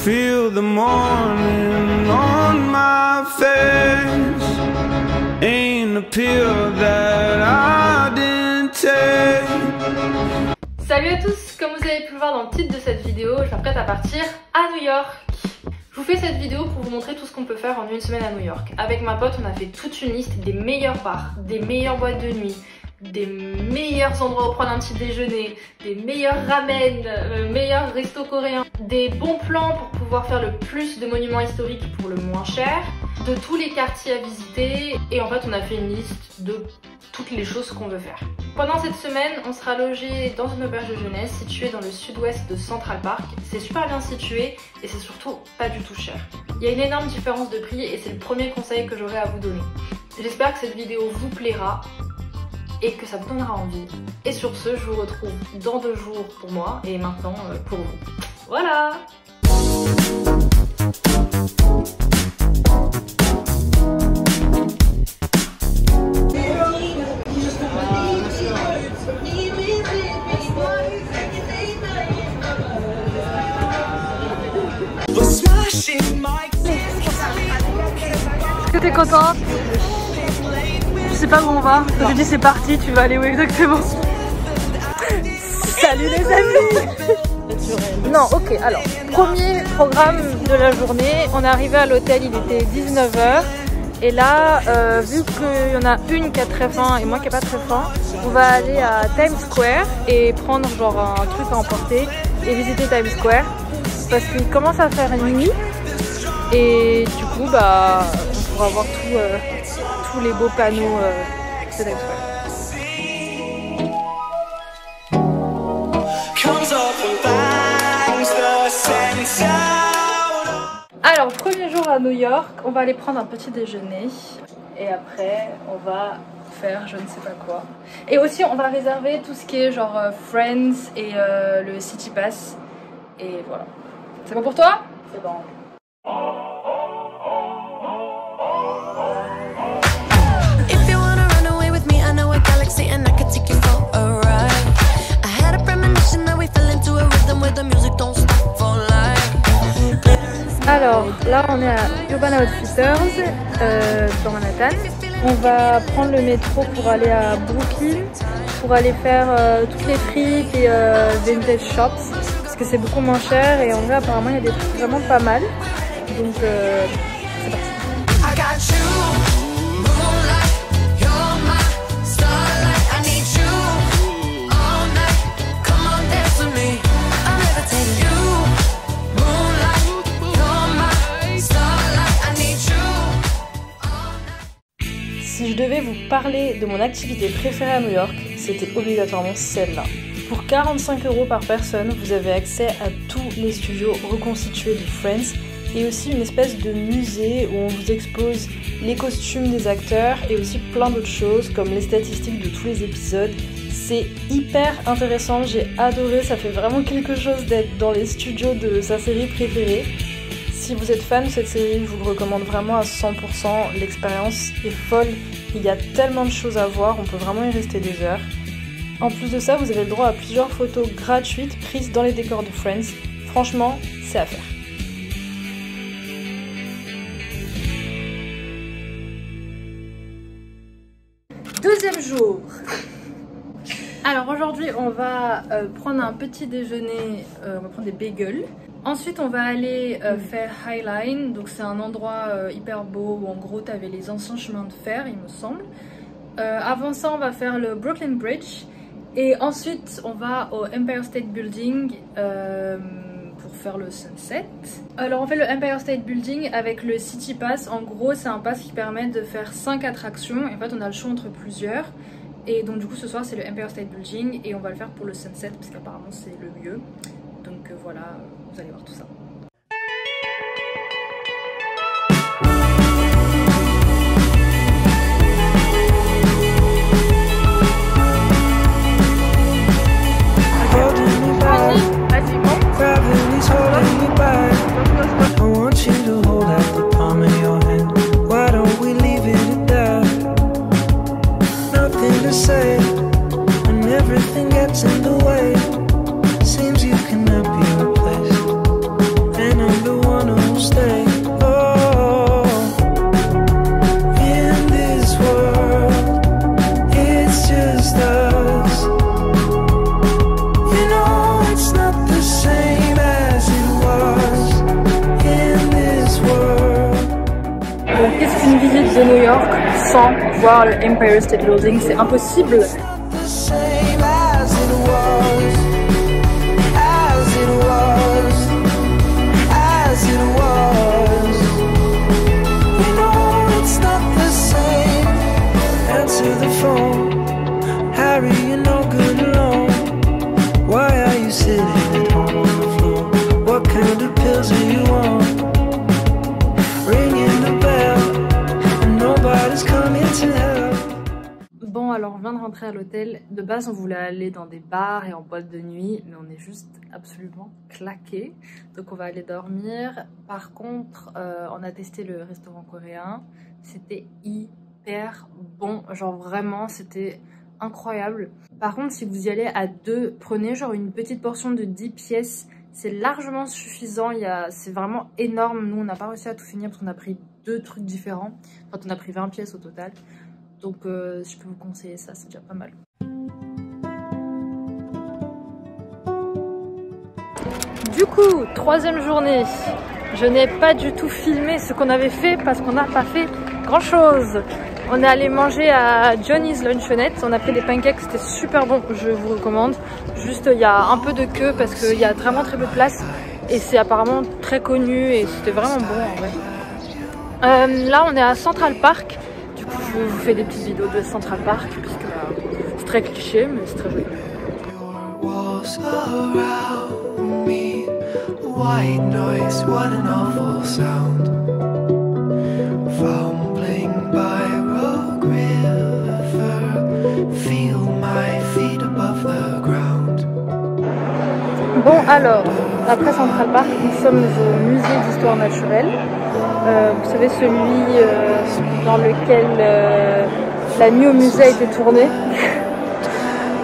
feel the morning on my face. Ain't a pill that I didn't take. Salut à tous, comme vous avez pu le voir dans le titre de cette vidéo, je m'apprête à partir à New York. Je vous fais cette vidéo pour vous montrer tout ce qu'on peut faire en une semaine à New York. Avec ma pote, on a fait toute une liste des meilleurs bars, des meilleures boîtes de nuit, des meilleurs endroits où prendre un petit déjeuner, des meilleurs ramen, meilleurs restos coréens, des bons plans pour pouvoir faire le plus de monuments historiques pour le moins cher, de tous les quartiers à visiter, et en fait on a fait une liste de toutes les choses qu'on veut faire. Pendant cette semaine, on sera logé dans une auberge de jeunesse située dans le sud-ouest de Central Park. C'est super bien situé et c'est surtout pas du tout cher. Il y a une énorme différence de prix et c'est le premier conseil que j'aurai à vous donner. J'espère que cette vidéo vous plaira et que ça vous donnera envie. Et sur ce, je vous retrouve dans 2 jours pour moi et maintenant pour vous. Voilà! Est-ce que t'es contente? Je sais pas où on va. Quand je dis c'est parti, tu vas aller où exactement? Salut les amis. Non, ok, alors, premier programme de la journée. On est arrivé à l'hôtel, il était 19 h. Et là, vu qu'il y en a une qui a très faim et moi qui n'ai pas très faim, on va aller à Times Square et prendre genre un truc à emporter et visiter Times Square. Parce qu'il commence à faire nuit et du coup bah on pourra voir tous les beaux panneaux de Times Square. Alors premier jour à New York, on va aller prendre un petit déjeuner et après on va faire je ne sais pas quoi. Et aussi on va réserver tout ce qui est genre Friends et le City Pass et voilà. C'est bon pour toi? C'est bon. Alors là on est à Urban Outfitters dans Manhattan. On va prendre le métro pour aller à Brooklyn pour aller faire toutes les fripes et vintage shops. Parce que c'est beaucoup moins cher et en vrai apparemment il y a des trucs vraiment pas mal. Donc c'est parti. Si je devais vous parler de mon activité préférée à New York, c'était obligatoirement celle-là. Pour 45 € par personne, vous avez accès à tous les studios reconstitués de Friends et aussi une espèce de musée où on vous expose les costumes des acteurs et aussi plein d'autres choses comme les statistiques de tous les épisodes. C'est hyper intéressant, j'ai adoré, ça fait vraiment quelque chose d'être dans les studios de sa série préférée. Si vous êtes fan de cette série, je vous le recommande vraiment à 100%, l'expérience est folle, il y a tellement de choses à voir, on peut vraiment y rester des heures. En plus de ça, vous avez le droit à plusieurs photos gratuites prises dans les décors de Friends. Franchement, c'est à faire. Deuxième jour. Alors aujourd'hui, on va prendre un petit déjeuner, on va prendre des bagels. Ensuite, on va aller faire High Line. Donc c'est un endroit hyper beau où en gros, tu avais les anciens chemins de fer, il me semble. Avant ça, on va faire le Brooklyn Bridge. Et ensuite, on va au Empire State Building pour faire le sunset. Alors, on fait le Empire State Building avec le City Pass. En gros, c'est un pass qui permet de faire 5 attractions. Et en fait, on a le choix entre plusieurs. Et donc, du coup, ce soir, c'est le Empire State Building. Et on va le faire pour le sunset parce qu'apparemment, c'est le mieux. Donc, voilà, vous allez voir tout ça. Say, and everything gets in the way. Seems you cannot be replaced. sans voir le Empire State Building, c'est impossible. Bon, alors on vient de rentrer à l'hôtel. De base, on voulait aller dans des bars et en boîte de nuit, mais on est juste absolument claqués. Donc on va aller dormir. Par contre, on a testé le restaurant coréen. C'était hyper bon. Genre vraiment, c'était incroyable. Par contre, si vous y allez à deux, prenez genre une petite portion de 10 pièces. C'est largement suffisant. C'est vraiment énorme. Nous, on n'a pas réussi à tout finir parce qu'on a pris 2 trucs différents. Enfin, on a pris 20 pièces au total. Donc je peux vous conseiller ça, c'est déjà pas mal. Du coup, 3e journée. Je n'ai pas du tout filmé ce qu'on avait fait parce qu'on n'a pas fait grand chose. On est allé manger à Johnny's Luncheonette. On a pris des pancakes, c'était super bon, je vous recommande. Juste il y a un peu de queue parce qu'il y a vraiment très peu de place. Et c'est apparemment très connu et c'était vraiment bon en vrai. Là on est à Central Park. Du coup je vous fais des petites vidéos de Central Park puisque c'est très cliché mais c'est très joli. White noise, what an awful sound. Fumbling by Rogue River, feel my feet above the ground. Bon alors, après Central Park, nous sommes au musée d'histoire naturelle. Vous savez celui dans lequel la nuit au musée a été tournée.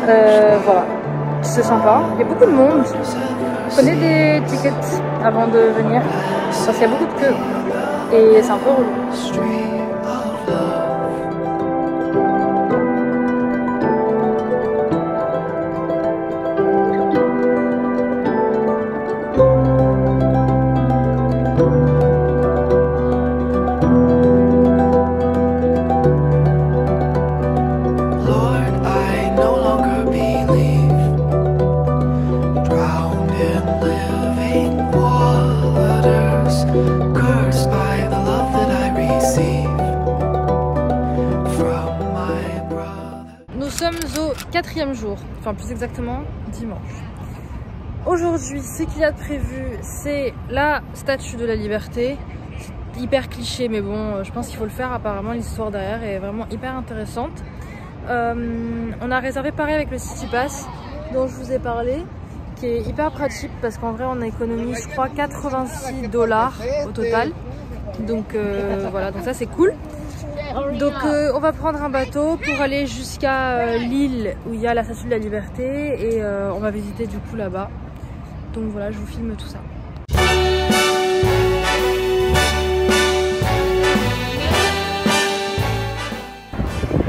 Voilà, c'est sympa, il y a beaucoup de monde. Prenez des tickets avant de venir parce qu'il y a beaucoup de queue et c'est un peu relou. Nous sommes au 4e jour, enfin plus exactement dimanche. Aujourd'hui, ce qu'il y a de prévu, c'est la statue de la liberté. C'est hyper cliché, mais bon, je pense qu'il faut le faire. Apparemment, l'histoire derrière est vraiment hyper intéressante. On a réservé pareil avec le City Pass dont je vous ai parlé, qui est hyper pratique parce qu'en vrai, on a économisé, je crois, 86 $ au total. Donc voilà, donc ça c'est cool. Donc on va prendre un bateau pour aller jusqu'à l'île où il y a la statue de la liberté et on va visiter du coup là-bas. Donc voilà, je vous filme tout ça.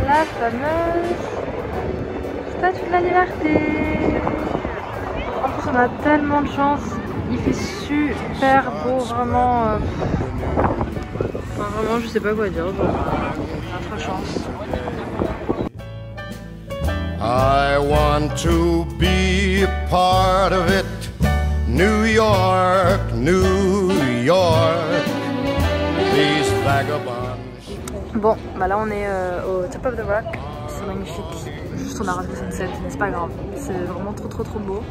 La fameuse statue de la liberté. En plus on a tellement de chance, il fait super beau, vraiment. Enfin, vraiment je sais pas quoi dire, on a trop de chance. I want to be a part of it. New York, New York, these vagabonds. Bon, bah là on est au Top of the Rock, c'est magnifique. Juste on a raté le sunset, mais c'est pas grave. C'est vraiment trop beau.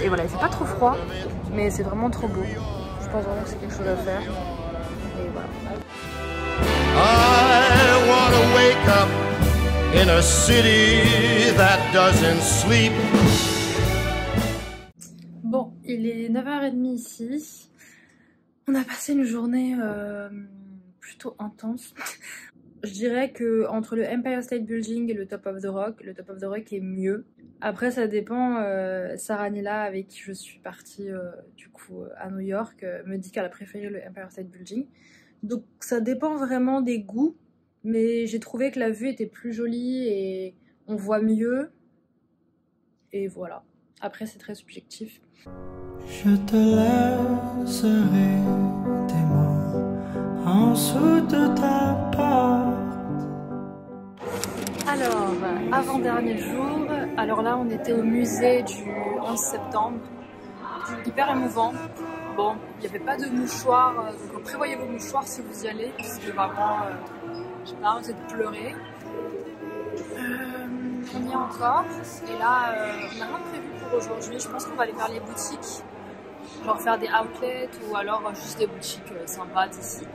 Et voilà, il fait pas trop froid, mais c'est vraiment trop beau. Je pense vraiment que c'est quelque chose à faire. Et voilà. I wanna wake up in a city that doesn't sleep. Bon, il est 9h30 ici. On a passé une journée plutôt intense. Je dirais que entre le Empire State Building et le Top of the Rock est mieux. Après ça dépend, Sarah Nila avec qui je suis partie du coup à New York me dit qu'elle a préféré le Empire State Building. Donc ça dépend vraiment des goûts, mais j'ai trouvé que la vue était plus jolie et on voit mieux. Et voilà, après c'est très subjectif. Je te laisserai tes mots en dessous de ta porte. Alors, avant-dernier jour, alors là on était au musée du 11 septembre, hyper émouvant. Bon, il n'y avait pas de mouchoirs, donc prévoyez vos mouchoirs si vous y allez, parce que vraiment, j'ai pas arrêté de pleurer. On y est encore, et là on n'a rien de prévu pour aujourd'hui, je pense qu'on va aller faire les boutiques, genre faire des outlets ou alors juste des boutiques sympas d'ici.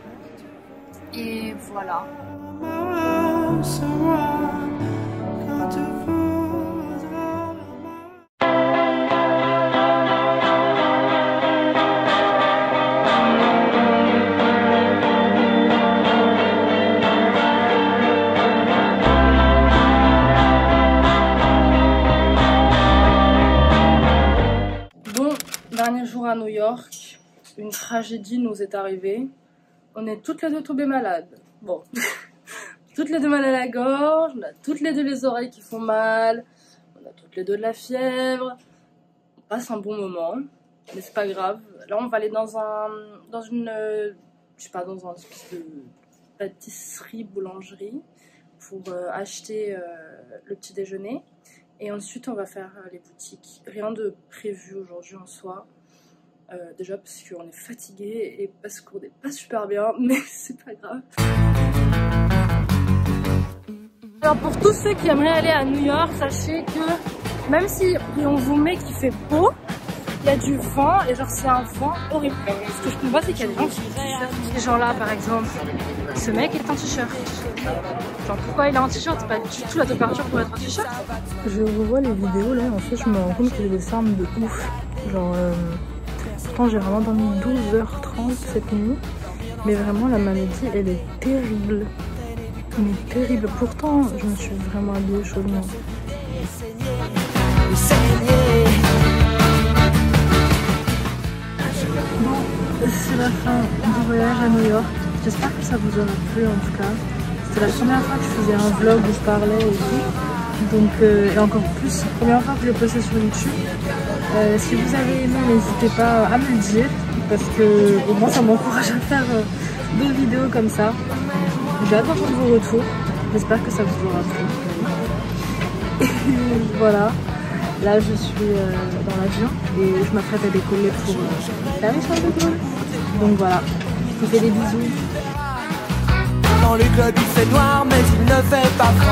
Et voilà. Dernier jour à New York, une tragédie nous est arrivée. On est toutes les deux tombées malades. Bon, toutes les deux mal à la gorge, on a toutes les deux les oreilles qui font mal, on a toutes les deux de la fièvre. On passe un bon moment, mais c'est pas grave. Là, on va aller dans une espèce de pâtisserie, boulangerie pour acheter le petit déjeuner. Et ensuite, on va faire les boutiques. Rien de prévu aujourd'hui en soi. Déjà parce qu'on est fatigué et parce qu'on n'est pas super bien, mais c'est pas grave. Alors pour tous ceux qui aimeraient aller à New York, sachez que même si on vous met qu'il fait beau, il y a du vent et genre c'est un vent horrible. Ce que je comprends pas, c'est qu'il y a des gens qui sont en t-shirt. Ces gens-là, par exemple, ce mec est en t-shirt. Genre pourquoi il est en t-shirt? C'est pas du tout la température pour être en t-shirt. Je revois les vidéos là, en fait je me rends compte qu'il y a des cernes de ouf. Genre pourtant j'ai vraiment dormi 12h30 cette nuit, mais vraiment la maladie elle est terrible. Mais terrible. Pourtant je me suis vraiment habillée chaudement. Bon, c'est la fin du voyage à New York. J'espère que ça vous aura plu en tout cas. C'était la première fois que je faisais un vlog où je parlais et tout. Donc, et encore plus, première fois que je postais sur YouTube. Si vous avez aimé, n'hésitez pas à me le dire. Parce que au moins ça m'encourage à faire d'autres vidéos comme ça. J'ai hâte d'entendre vos retours. J'espère que ça vous aura plu. Et voilà. Là, je suis dans l'avion et je m'apprête à décoller pour faire les choses de vol. Donc voilà, je vous fais des bisous. Dans les clubs il fait noir mais il ne fait pas froid.